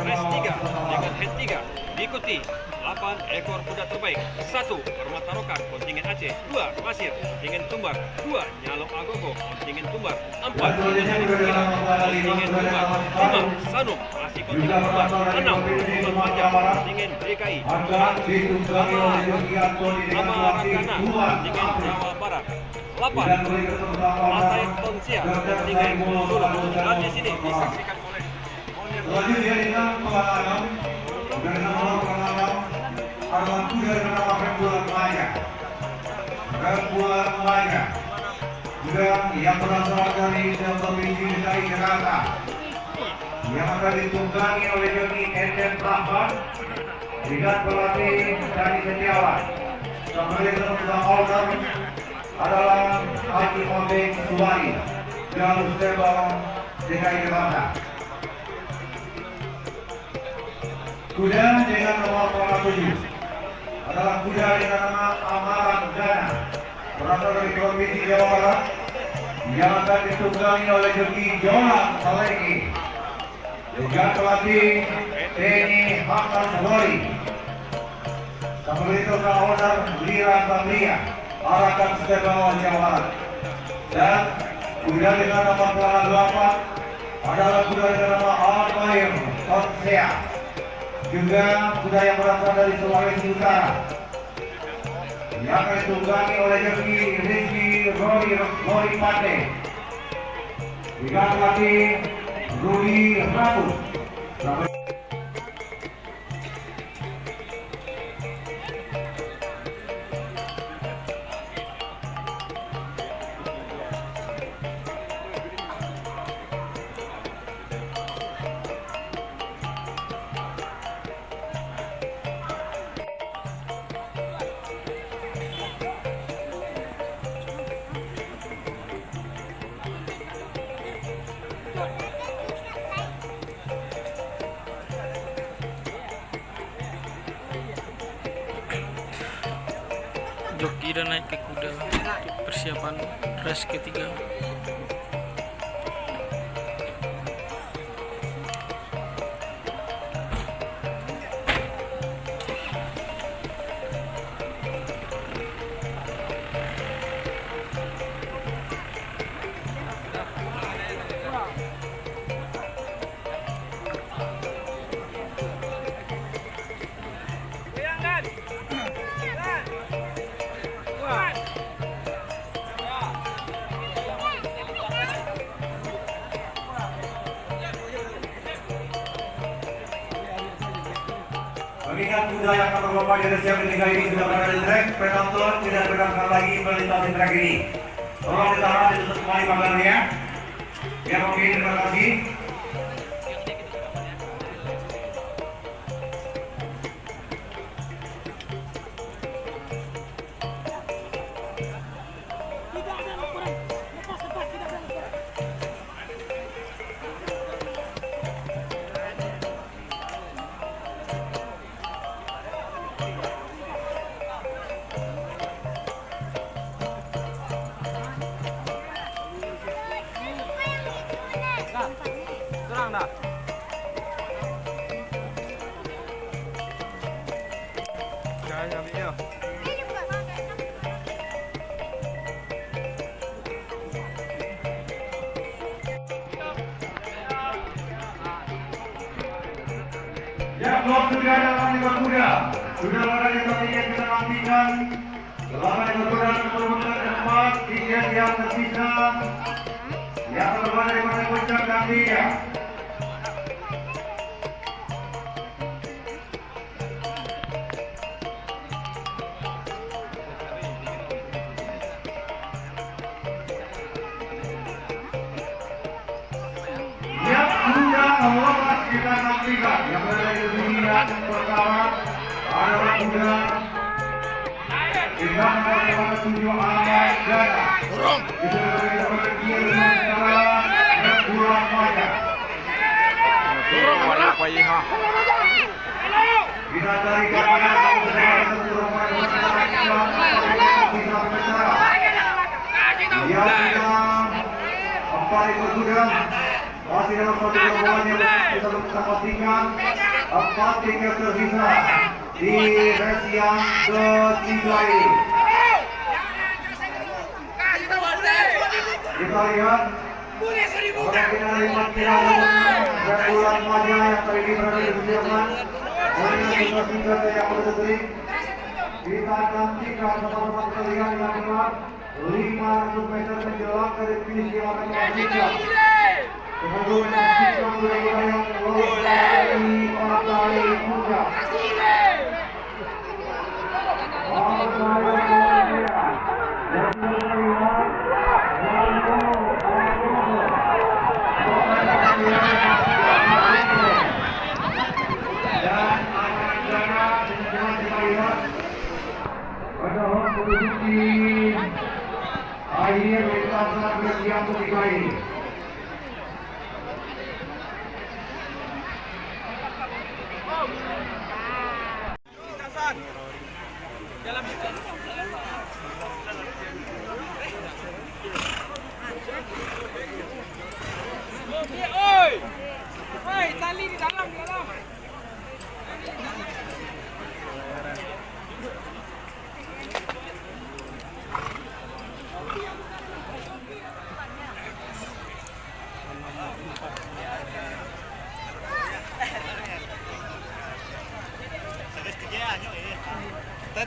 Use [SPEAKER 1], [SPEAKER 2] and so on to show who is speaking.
[SPEAKER 1] race 3 dengan head 3 diikuti 8 ekor kuda terbaik. 1 Permata Rokan kontingen Aceh, 2 Pasir kontingen Tumbar, 2 Nyalong Agogo kontingen Tumbar, 4 Sinasari Kira kontingen Tumbar, 5 Sanum masih kontingen Tumbar, 6 Sultan Panjang kontingen DKI, 7 Ama Rakana kontingen Jawa Barat, 8 Matai Tonsia kontingen Solo. Dan di sini disaksikan oleh
[SPEAKER 2] Selanjutnya dengan pengalaman adalah kuda bernama Rembulan Maya. Rembulan Maya kuda yang berasal dari Provinsi DKI Jakarta yang akan ditunggangi oleh joki Enden Rahman dengan pelatih Dani Setiawan. Kemudian untuk owner adalah Haji Obeng Suwari dan Sebang DKI Jakarta. Kuda dengan nomor 7 adalah kuda dengan nama Amaran Dana, berasal dari Provinsi Jawa Barat, yang akan ditunggangi oleh joki Jolan Saleki dengan pelatih Teni Hakan Sori. Kemudian itu owner Lira Sabria, Arakan Setebawan Jawa Barat. Dan kuda dengan nomor 8 adalah kuda dengan nama Al-Mair Tonsea, juga kuda yang berasal dari Sulawesi Utara, yang akan ditunggangi oleh joki Rizky Roy Pate dengan pelatih Rudi Ratu.
[SPEAKER 3] Joki dan naik ke kuda untuk persiapan race ketiga.
[SPEAKER 2] Mengingat kuda yang akan berlomba di race yang ketiga ini sudah berada di track, penonton tidak berdasar lagi melintasi track ini. Tolong ditahan ditutup kembali pagarnya. Ya, oke, terima kasih.
[SPEAKER 1] serang dah. Jangan ambilnya.
[SPEAKER 2] Ya, blok sudah dalam 5 kuda. Sudah ada yang tadinya kita nantikan. Selama 5 kuda kemudian keempat, tiket yang tersisa yang terbuat dari puncak dan dia. Yang sudah lolos kita nantikan yang berada di dunia pertama adalah kuda dengan nomor 7 Ahmad Gana. Itu berarti dengan cara Rembulan Maya. Kita dari kapanan yang kita 4 ekor kuda Masih dalam satu perempuan yang bisa kita pastikan 4 tiket tersisa di race yang ketiga ini. Kita lihat kemungkinan 5 kira bulan Maja yang tadi berada di Jerman. Kemudian kita yang berdiri. Kita nantikan sama-sama kita lihat di belakang 500 meter menjelang dari finish yang akan kita. Kemudian kita mulai yang lolos dari partai muda. Dan anak-anak teman-teman sekalian, pada posisi akhir lintasan race yang ketiga ini.
[SPEAKER 4] Tali di dalam, di dalam.
[SPEAKER 3] Kita